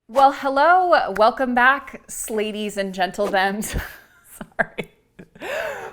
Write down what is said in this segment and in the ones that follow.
Well, hello, welcome back, ladies and gentlemen. Sorry.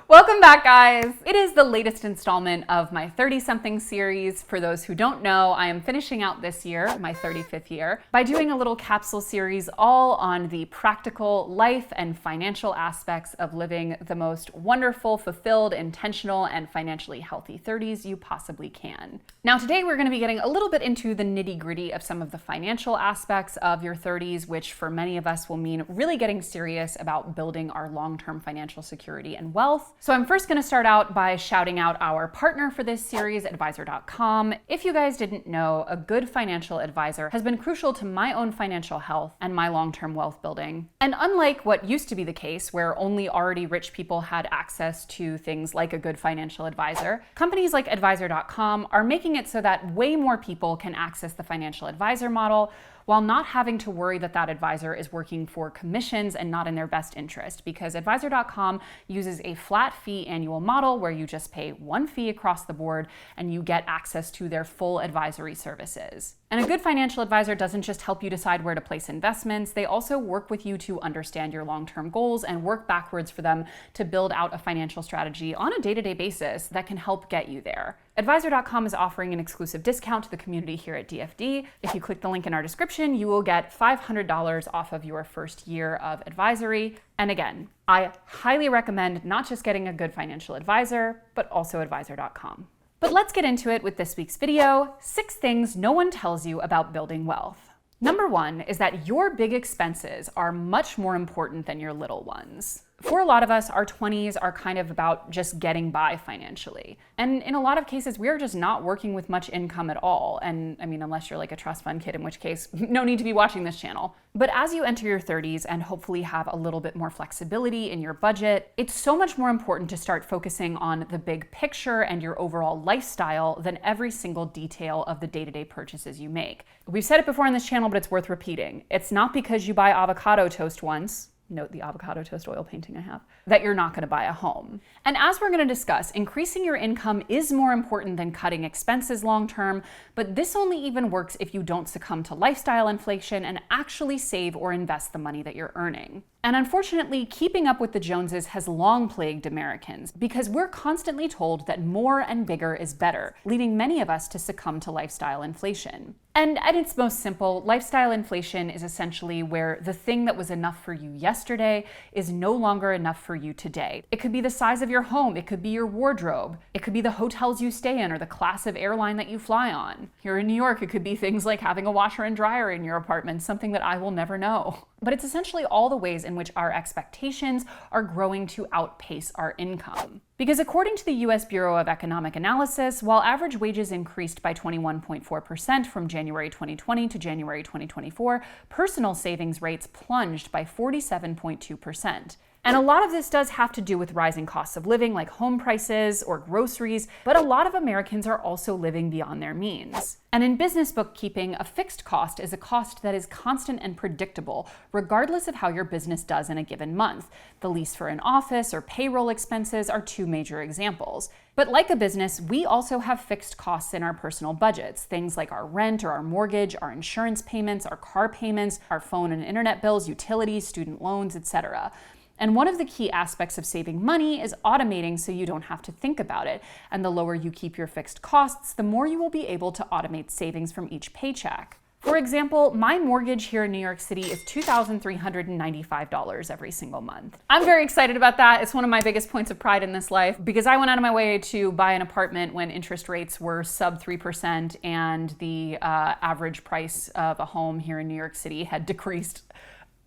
Welcome back, guys. It is the latest installment of my 30-something series. For those who don't know, I am finishing out this year, my 35th year, by doing a little capsule series all on the practical life and financial aspects of living the most wonderful, fulfilled, intentional, and financially healthy 30s you possibly can. Now, today we're going to be getting a little bit into the nitty-gritty of some of the financial aspects of your 30s, which for many of us will mean really getting serious about building our long-term financial security and wealth. So I'm first going to start out by shouting out our partner for this series, advisor.com. If you guys didn't know, a good financial advisor has been crucial to my own financial health and my long-term wealth building. And unlike what used to be the case, where only already rich people had access to things like a good financial advisor, companies like advisor.com are making it so that way more people can access the financial advisor model, while not having to worry that that advisor is working for commissions and not in their best interest, because advisor.com uses a flat fee annual model where you just pay one fee across the board and you get access to their full advisory services. And a good financial advisor doesn't just help you decide where to place investments, they also work with you to understand your long-term goals and work backwards for them to build out a financial strategy on a day-to-day basis that can help get you there. Advisor.com is offering an exclusive discount to the community here at DFD. If you click the link in our description, you will get $500 off of your first year of advisory. And again, I highly recommend not just getting a good financial advisor, but also advisor.com. But let's get into it with this week's video, 6 things no one tells you about building wealth. Number 1 is that your big expenses are much more important than your little ones. For a lot of us, our 20s are kind of about just getting by financially. And in a lot of cases, we're just not working with much income at all. And I mean, unless you're like a trust fund kid, in which case, no need to be watching this channel. But as you enter your 30s and hopefully have a little bit more flexibility in your budget, it's so much more important to start focusing on the big picture and your overall lifestyle than every single detail of the day-to-day purchases you make. We've said it before on this channel, but it's worth repeating. It's not because you buy avocado toast once, note the avocado toast oil painting I have, that you're not going to buy a home. And as we're going to discuss, increasing your income is more important than cutting expenses long term, but this only even works if you don't succumb to lifestyle inflation and actually save or invest the money that you're earning. And unfortunately, keeping up with the Joneses has long plagued Americans because we're constantly told that more and bigger is better, leading many of us to succumb to lifestyle inflation. And at its most simple, lifestyle inflation is essentially where the thing that was enough for you yesterday is no longer enough for you today. It could be the size of your home, it could be your wardrobe, it could be the hotels you stay in or the class of airline that you fly on. Here in New York, it could be things like having a washer and dryer in your apartment, something that I will never know. But it's essentially all the ways in which our expectations are growing to outpace our income. Because according to the US Bureau of Economic Analysis, while average wages increased by 21.4% from January 2020 to January 2024, personal savings rates plunged by 47.2%. And a lot of this does have to do with rising costs of living, like home prices or groceries, but a lot of Americans are also living beyond their means. And in business bookkeeping, a fixed cost is a cost that is constant and predictable, regardless of how your business does in a given month. The lease for an office or payroll expenses are 2 major examples. But like a business, we also have fixed costs in our personal budgets, things like our rent or our mortgage, our insurance payments, our car payments, our phone and internet bills, utilities, student loans, etc. And one of the key aspects of saving money is automating so you don't have to think about it. And the lower you keep your fixed costs, the more you will be able to automate savings from each paycheck. For example, my mortgage here in New York City is $2,395 every single month. I'm very excited about that. It's one of my biggest points of pride in this life because I went out of my way to buy an apartment when interest rates were sub 3% and the average price of a home here in New York City had decreased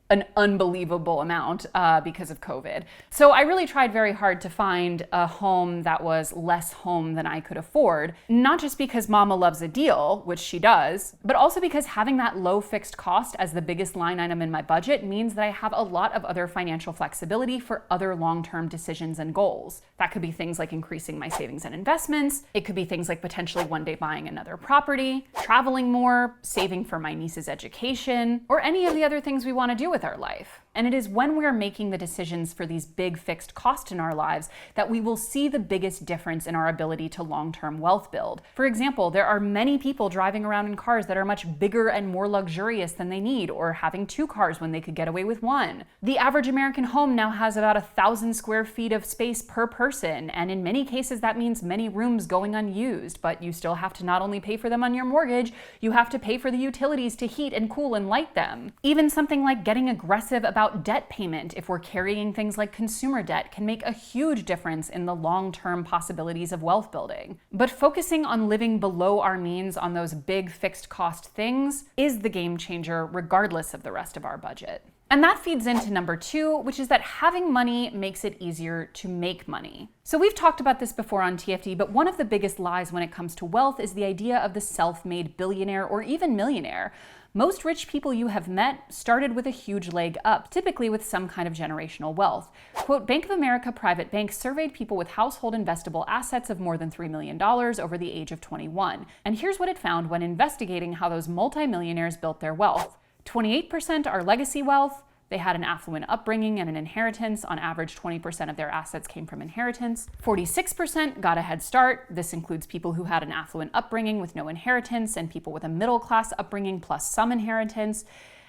an unbelievable amount because of COVID. So I really tried very hard to find a home that was less home than I could afford, not just because mama loves a deal, which she does, but also because having that low fixed cost as the biggest line item in my budget means that I have a lot of other financial flexibility for other long-term decisions and goals. That could be things like increasing my savings and investments. It could be things like potentially one day buying another property, traveling more, saving for my niece's education, or any of the other things we want to do with our life. And it is when we are making the decisions for these big fixed costs in our lives that we will see the biggest difference in our ability to long-term wealth build. For example, there are many people driving around in cars that are much bigger and more luxurious than they need, or having 2 cars when they could get away with 1. The average American home now has about 1,000 square feet of space per person, and in many cases that means many rooms going unused, but you still have to not only pay for them on your mortgage, you have to pay for the utilities to heat and cool and light them. Even something like getting aggressive about debt payment, if we're carrying things like consumer debt, can make a huge difference in the long-term possibilities of wealth building. But focusing on living below our means on those big fixed cost things is the game changer regardless of the rest of our budget. And that feeds into number 2, which is that having money makes it easier to make money. So we've talked about this before on TFD, but one of the biggest lies when it comes to wealth is the idea of the self-made billionaire or even millionaire. Most rich people you have met started with a huge leg up, typically with some kind of generational wealth. Quote, Bank of America Private Bank surveyed people with household investable assets of more than $3 million over the age of 21. And here's what it found when investigating how those multimillionaires built their wealth. 28% are legacy wealth. They had an affluent upbringing and an inheritance. On average, 20% of their assets came from inheritance. 46% got a head start. This includes people who had an affluent upbringing with no inheritance and people with a middle-class upbringing plus some inheritance.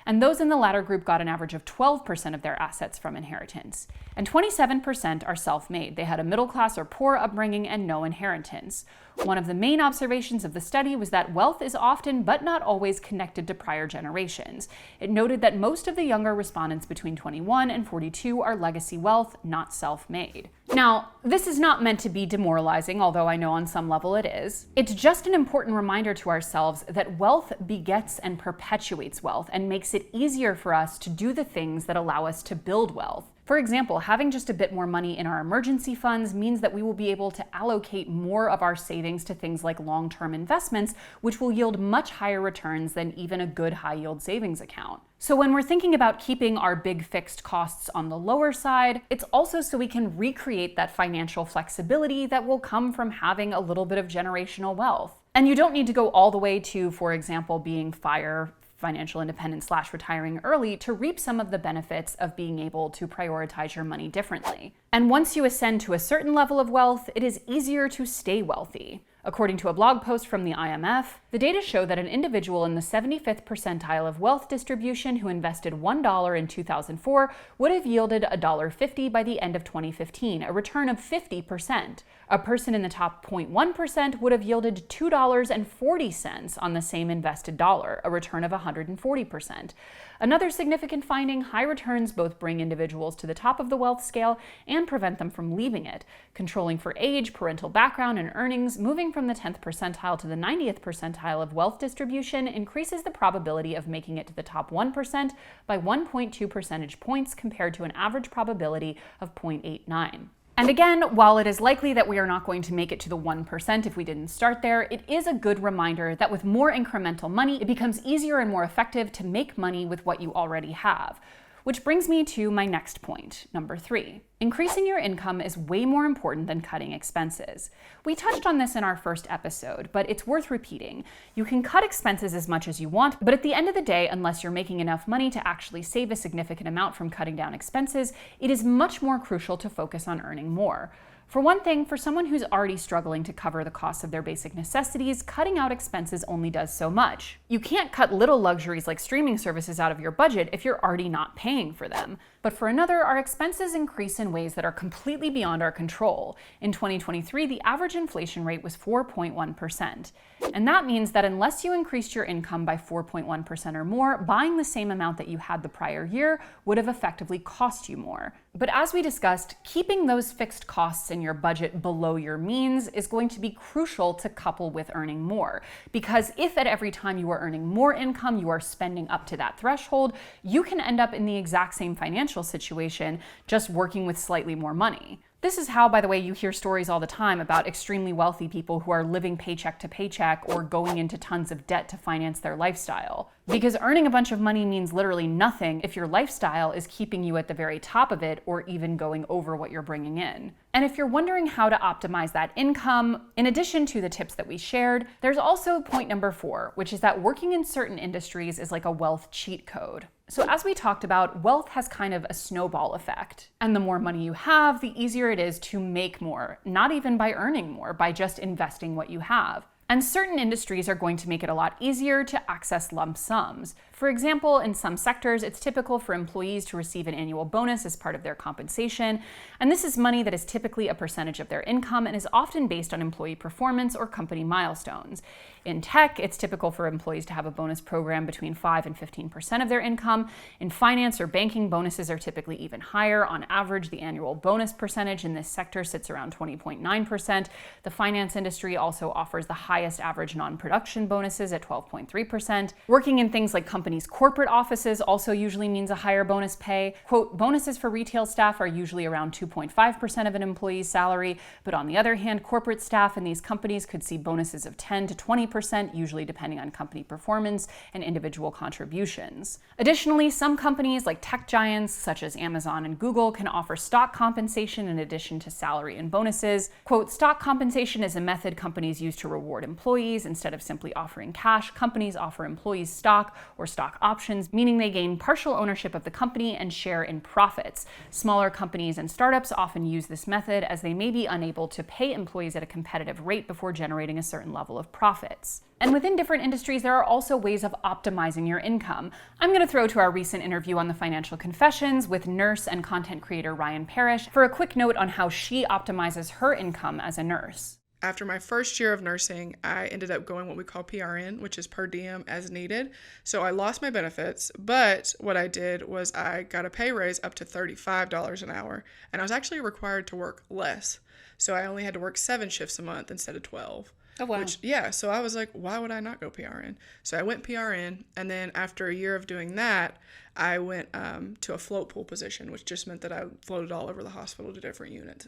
And those in the latter group got an average of 12% of their assets from inheritance. And 27% are self-made. They had a middle-class or poor upbringing and no inheritance. One of the main observations of the study was that wealth is often, but not always, connected to prior generations. It noted that most of the younger respondents between 21 and 42 are legacy wealth, not self-made. Now, this is not meant to be demoralizing, although I know on some level it is. It's just an important reminder to ourselves that wealth begets and perpetuates wealth and makes it easier for us to do the things that allow us to build wealth. For example, having just a bit more money in our emergency funds means that we will be able to allocate more of our savings to things like long-term investments, which will yield much higher returns than even a good high-yield savings account. So when we're thinking about keeping our big fixed costs on the lower side, it's also so we can recreate that financial flexibility that will come from having a little bit of generational wealth. And you don't need to go all the way to, for example, being financial independence / retiring early to reap some of the benefits of being able to prioritize your money differently. And once you ascend to a certain level of wealth, it is easier to stay wealthy. According to a blog post from the IMF, the data show that an individual in the 75th percentile of wealth distribution who invested $1 in 2004 would have yielded $1.50 by the end of 2015, a return of 50%. A person in the top 0.1% would have yielded $2.40 on the same invested dollar, a return of 140%. Another significant finding, high returns both bring individuals to the top of the wealth scale and prevent them from leaving it. Controlling for age, parental background, and earnings, moving from the 10th percentile to the 90th percentile of wealth distribution increases the probability of making it to the top 1% by 1.2 percentage points compared to an average probability of 0.89. And again, while it is likely that we are not going to make it to the 1% if we didn't start there, it is a good reminder that with more incremental money, it becomes easier and more effective to make money with what you already have. Which brings me to my next point, number 3. Increasing your income is way more important than cutting expenses. We touched on this in our first episode, but it's worth repeating. You can cut expenses as much as you want, but at the end of the day, unless you're making enough money to actually save a significant amount from cutting down expenses, it is much more crucial to focus on earning more. For one thing, for someone who's already struggling to cover the costs of their basic necessities, cutting out expenses only does so much. You can't cut little luxuries like streaming services out of your budget if you're already not paying for them. But for another, our expenses increase in ways that are completely beyond our control. In 2023, the average inflation rate was 4.1%. And that means that unless you increased your income by 4.1% or more, buying the same amount that you had the prior year would have effectively cost you more. But as we discussed, keeping those fixed costs in your budget below your means is going to be crucial to couple with earning more. Because if at every time you are earning more income, you are spending up to that threshold, you can end up in the exact same financial situation, just working with slightly more money. This is how, by the way, you hear stories all the time about extremely wealthy people who are living paycheck to paycheck or going into tons of debt to finance their lifestyle. Because earning a bunch of money means literally nothing if your lifestyle is keeping you at the very top of it or even going over what you're bringing in. And if you're wondering how to optimize that income, in addition to the tips that we shared, there's also point number 4, which is that working in certain industries is like a wealth cheat code. So as we talked about, wealth has kind of a snowball effect. And the more money you have, the easier it is to make more, not even by earning more, by just investing what you have. And certain industries are going to make it a lot easier to access lump sums. For example, in some sectors, it's typical for employees to receive an annual bonus as part of their compensation, and this is money that is typically a percentage of their income and is often based on employee performance or company milestones. In tech, it's typical for employees to have a bonus program between 5 and 15% of their income. In finance or banking, bonuses are typically even higher. On average, the annual bonus percentage in this sector sits around 20.9%. The finance industry also offers the highest average non-production bonuses at 12.3%. Working in things like companies' corporate offices also usually means a higher bonus pay. Quote, bonuses for retail staff are usually around 2.5% of an employee's salary, but on the other hand, corporate staff in these companies could see bonuses of 10 to 20%, usually depending on company performance and individual contributions. Additionally, some companies like tech giants such as Amazon and Google can offer stock compensation in addition to salary and bonuses. Quote, stock compensation is a method companies use to reward employees. Instead of simply offering cash, companies offer employees stock or stock options, meaning they gain partial ownership of the company and share in profits. Smaller companies and startups often use this method as they may be unable to pay employees at a competitive rate before generating a certain level of profits. And within different industries, there are also ways of optimizing your income. I'm going to throw to our recent interview on the Financial Confessions with nurse and content creator Ryan Parrish for a quick note on how she optimizes her income as a nurse. After my first year of nursing, I ended up going what we call PRN, which is per diem as needed. So I lost my benefits, but what I did was I got a pay raise up to $35 an hour, and I was actually required to work less. So I only had to work 7 shifts a month instead of 12. Oh, wow. So I was like, why would I not go PRN? So I went PRN, and then after a year of doing that, I went to a float pool position, which just meant that I floated all over the hospital to different units.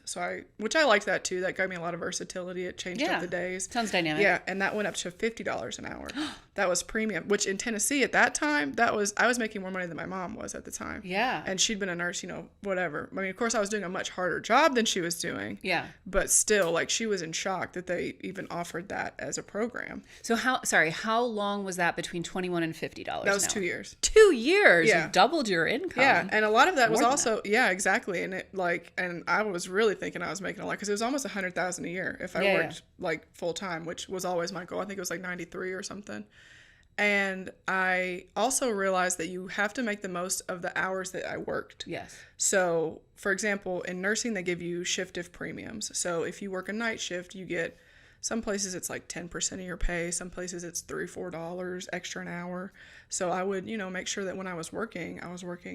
Which I liked that too. That gave me a lot of versatility. It changed up the days. Sounds dynamic. Yeah, and that went up to $50 an hour. That was premium, which in Tennessee at that time, I was making more money than my mom was at the time. Yeah. And she'd been a nurse, whatever. I mean, of course, I was doing a much harder job than she was doing. Yeah. But still, she was in shock that they even offered that as a program. So how long was that between $21 and $50? That was 2 years. 2 years? Yeah. You doubled your income. Yeah, and a lot of that was More than also, yeah, exactly. And and I was really thinking I was making a lot, because it was almost $100,000 a year if I worked full time, which was always my goal. I think it was 93 or something. And I also realized that you have to make the most of the hours that I worked. Yes. So, for example, in nursing, they give you shift premiums. So if you work a night shift, you get, some places it's 10% of your pay. Some places it's $3-4 extra an hour. So I would, make sure that when I was working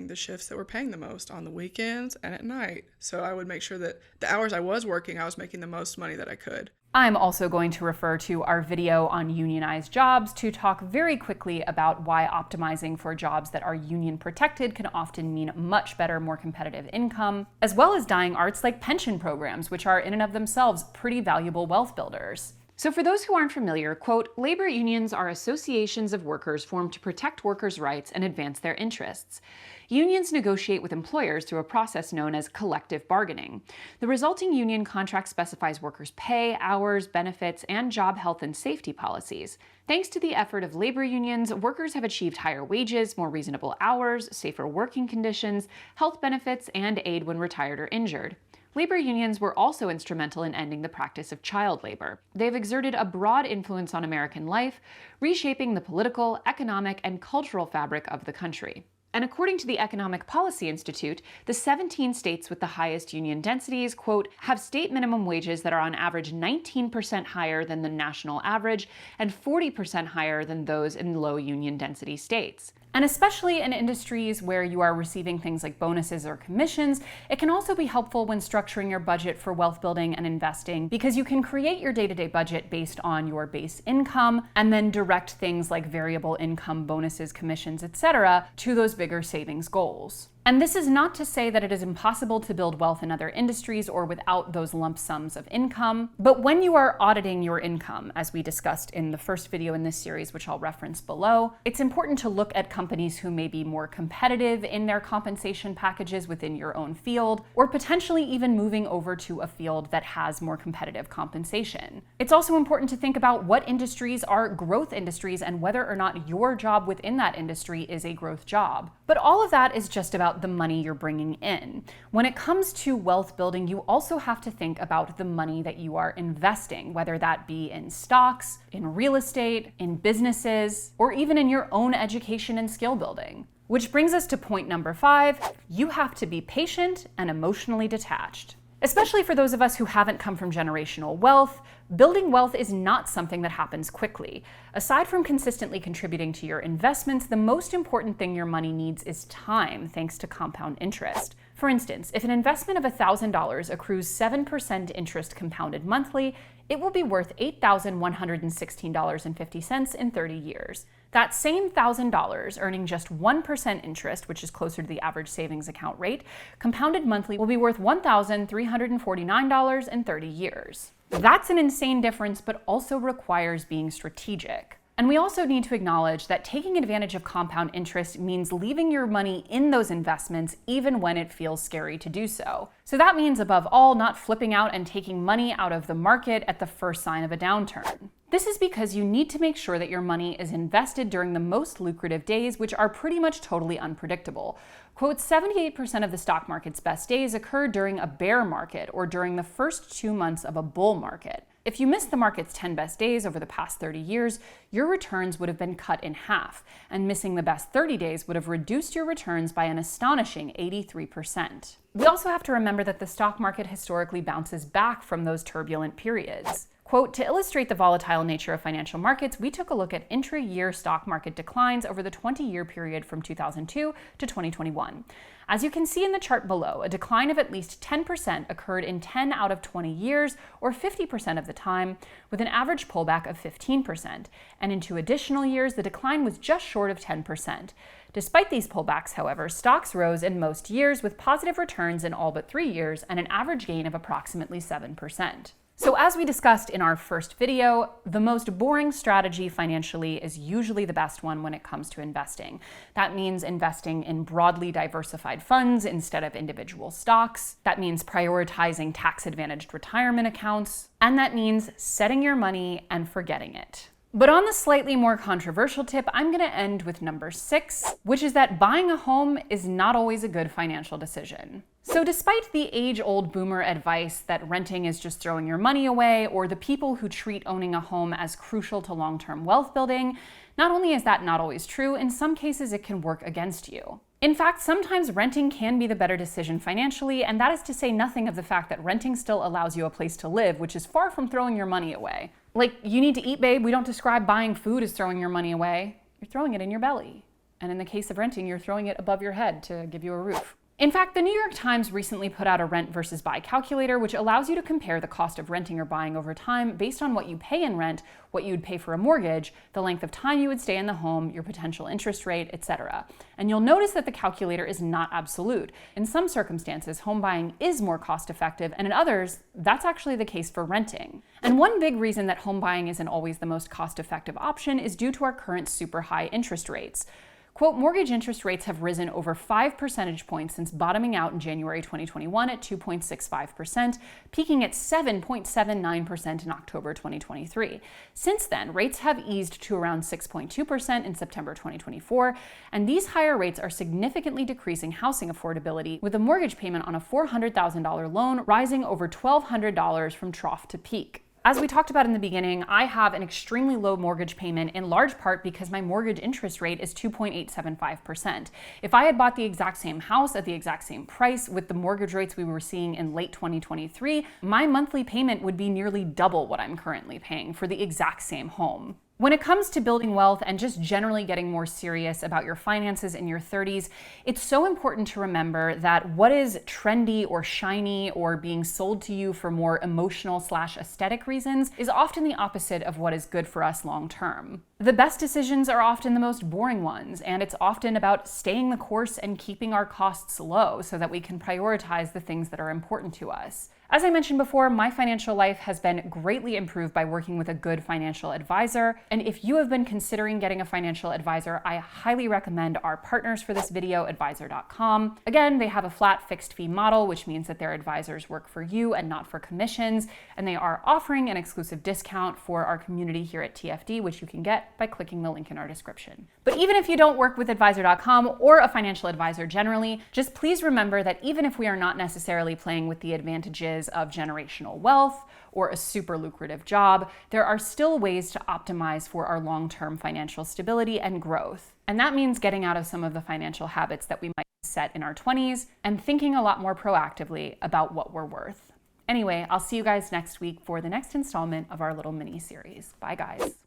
the shifts that were paying the most on the weekends and at night. So I would make sure that the hours I was working, I was making the most money that I could. I'm also going to refer to our video on unionized jobs to talk very quickly about why optimizing for jobs that are union protected can often mean much better, more competitive income, as well as dying arts like pension programs, which are in and of themselves pretty valuable wealth builders. So for those who aren't familiar, quote, labor unions are associations of workers formed to protect workers' rights and advance their interests. Unions negotiate with employers through a process known as collective bargaining. The resulting union contract specifies workers' pay, hours, benefits, and job health and safety policies. Thanks to the effort of labor unions, workers have achieved higher wages, more reasonable hours, safer working conditions, health benefits, and aid when retired or injured. Labor unions were also instrumental in ending the practice of child labor. They've exerted a broad influence on American life, reshaping the political, economic, and cultural fabric of the country. And according to the Economic Policy Institute, the 17 states with the highest union densities, quote, have state minimum wages that are on average 19% higher than the national average and 40% higher than those in low union density states. And especially in industries where you are receiving things like bonuses or commissions, it can also be helpful when structuring your budget for wealth building and investing, because you can create your day-to-day budget based on your base income and then direct things like variable income, bonuses, commissions, etc. to those bigger savings goals. And this is not to say that it is impossible to build wealth in other industries or without those lump sums of income. But when you are auditing your income, as we discussed in the first video in this series, which I'll reference below, it's important to look at companies who may be more competitive in their compensation packages within your own field, or potentially even moving over to a field that has more competitive compensation. It's also important to think about what industries are growth industries and whether or not your job within that industry is a growth job. But all of that is just about the money you're bringing in. When it comes to wealth building, you also have to think about the money that you are investing, whether that be in stocks, in real estate, in businesses, or even in your own education and skill building. Which brings us to point number 5, you have to be patient and emotionally detached. Especially for those of us who haven't come from generational wealth, building wealth is not something that happens quickly. Aside from consistently contributing to your investments, the most important thing your money needs is time, thanks to compound interest. For instance, if an investment of $1,000 accrues 7% interest compounded monthly, it will be worth $8,116.50 in 30 years. That same $1,000 earning just 1% interest, which is closer to the average savings account rate, compounded monthly will be worth $1,349 in 30 years. That's an insane difference, but also requires being strategic. And we also need to acknowledge that taking advantage of compound interest means leaving your money in those investments even when it feels scary to do so. So that means, above all, not flipping out and taking money out of the market at the first sign of a downturn. This is because you need to make sure that your money is invested during the most lucrative days, which are pretty much totally unpredictable. Quote, 78% of the stock market's best days occur during a bear market or during the first 2 months of a bull market. If you missed the market's 10 best days over the past 30 years, your returns would have been cut in half, and missing the best 30 days would have reduced your returns by an astonishing 83%. We also have to remember that the stock market historically bounces back from those turbulent periods. Quote, to illustrate the volatile nature of financial markets, we took a look at intra-year stock market declines over the 20-year period from 2002 to 2021. As you can see in the chart below, a decline of at least 10% occurred in 10 out of 20 years, or 50% of the time, with an average pullback of 15%. And in 2 additional years, the decline was just short of 10%. Despite these pullbacks, however, stocks rose in most years with positive returns in all but 3 years and an average gain of approximately 7%. So as we discussed in our first video, the most boring strategy financially is usually the best one when it comes to investing. That means investing in broadly diversified funds instead of individual stocks. That means prioritizing tax-advantaged retirement accounts. And that means setting your money and forgetting it. But on the slightly more controversial tip, I'm going to end with number 6, which is that buying a home is not always a good financial decision. So despite the age-old boomer advice that renting is just throwing your money away, or the people who treat owning a home as crucial to long-term wealth building, not only is that not always true, in some cases it can work against you. In fact, sometimes renting can be the better decision financially, and that is to say nothing of the fact that renting still allows you a place to live, which is far from throwing your money away. Like, you need to eat, babe. We don't describe buying food as throwing your money away. You're throwing it in your belly. And in the case of renting, you're throwing it above your head to give you a roof. In fact, the New York Times recently put out a rent versus buy calculator, which allows you to compare the cost of renting or buying over time based on what you pay in rent, what you would pay for a mortgage, the length of time you would stay in the home, your potential interest rate, etc. And you'll notice that the calculator is not absolute. In some circumstances, home buying is more cost effective, and in others, that's actually the case for renting. And one big reason that home buying isn't always the most cost effective option is due to our current super high interest rates. Quote, mortgage interest rates have risen over 5 percentage points since bottoming out in January 2021 at 2.65%, peaking at 7.79% in October 2023. Since then, rates have eased to around 6.2% in September 2024, and these higher rates are significantly decreasing housing affordability, with a mortgage payment on a $400,000 loan rising over $1,200 from trough to peak. As we talked about in the beginning, I have an extremely low mortgage payment in large part because my mortgage interest rate is 2.875%. If I had bought the exact same house at the exact same price with the mortgage rates we were seeing in late 2023, my monthly payment would be nearly double what I'm currently paying for the exact same home. When it comes to building wealth and just generally getting more serious about your finances in your 30s, it's so important to remember that what is trendy or shiny or being sold to you for more emotional/aesthetic reasons is often the opposite of what is good for us long term. The best decisions are often the most boring ones, and it's often about staying the course and keeping our costs low so that we can prioritize the things that are important to us. As I mentioned before, my financial life has been greatly improved by working with a good financial advisor. And if you have been considering getting a financial advisor, I highly recommend our partners for this video, advisor.com. Again, they have a flat fixed fee model, which means that their advisors work for you and not for commissions. And they are offering an exclusive discount for our community here at TFD, which you can get by clicking the link in our description. But even if you don't work with advisor.com or a financial advisor generally, just please remember that even if we are not necessarily playing with the advantages of generational wealth or a super lucrative job, there are still ways to optimize for our long-term financial stability and growth. And that means getting out of some of the financial habits that we might set in our 20s and thinking a lot more proactively about what we're worth. Anyway, I'll see you guys next week for the next installment of our little mini series. Bye, guys.